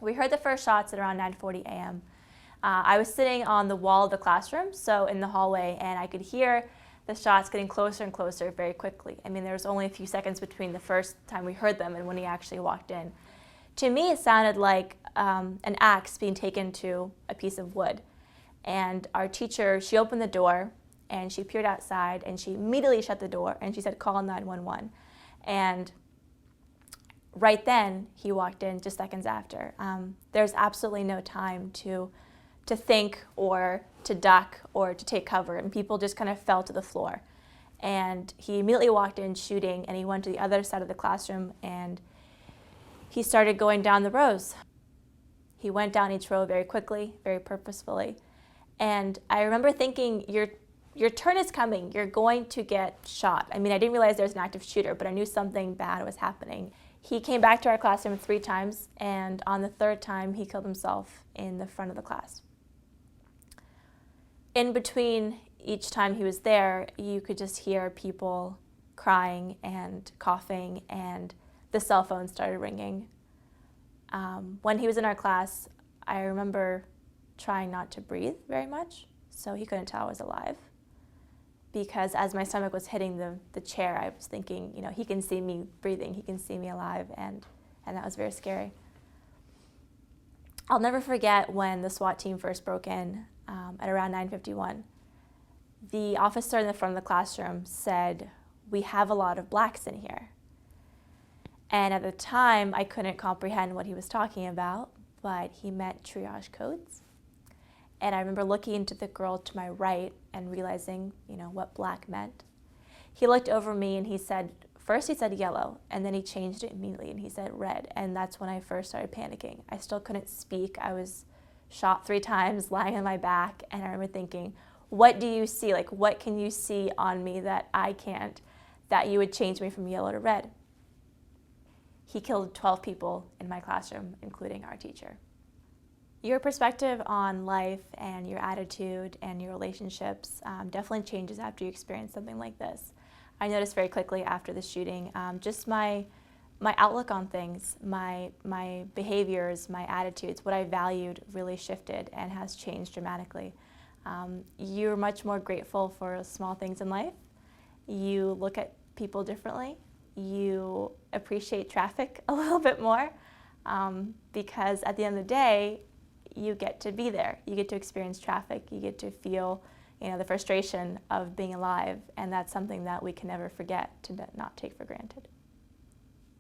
We heard the first shots at around 9:40 a.m. I was sitting on the wall of the classroom, so in the hallway, and I could hear the shots getting closer and closer very quickly. I mean, there was only a few seconds between the first time we heard them and when he actually walked in. To me, it sounded like an axe being taken to a piece of wood. And our teacher, she opened the door and she peered outside and she immediately shut the door and she said, "Call 911." And right then, he walked in just seconds after. There's absolutely no time to think or to duck or to take cover, and people just kind of fell to the floor. And he immediately walked in shooting, and he went to the other side of the classroom and he started going down the rows. He went down each row very quickly, very purposefully. And I remember thinking, your turn is coming, you're going to get shot. I mean, I didn't realize there was an active shooter, but I knew something bad was happening. He came back to our classroom 3 times, and on the 3rd time, he killed himself in the front of the class. In between each time he was there, you could just hear people crying and coughing, and the cell phone started ringing. When he was in our class, I remember trying not to breathe very much, so he couldn't tell I was alive. Because as my stomach was hitting the chair, I was thinking, you know, he can see me breathing, he can see me alive, and that was very scary. I'll never forget when the SWAT team first broke in at around 9:51. The officer in the front of the classroom said, "We have a lot of blacks in here." And at the time, I couldn't comprehend what he was talking about, but he meant triage codes. And I remember looking into the girl to my right and realizing, you know, what black meant. He looked over me and he said, first he said yellow, and then he changed it immediately and he said red. And that's when I first started panicking. I still couldn't speak. I was shot 3 times, lying on my back. And I remember thinking, what do you see? Like, what can you see on me that I can't, that you would change me from yellow to red? He killed 12 people in my classroom, including our teacher. Your perspective on life and your attitude and your relationships definitely changes after you experience something like this. I noticed very quickly after the shooting, just my outlook on things, my behaviors, my attitudes, what I valued really shifted and has changed dramatically. You're much more grateful for small things in life. You look at people differently. You appreciate traffic a little bit more because at the end of the day, you get to be there. You get to experience traffic. You get to feel, you know, the frustration of being alive, and that's something that we can never forget to not take for granted.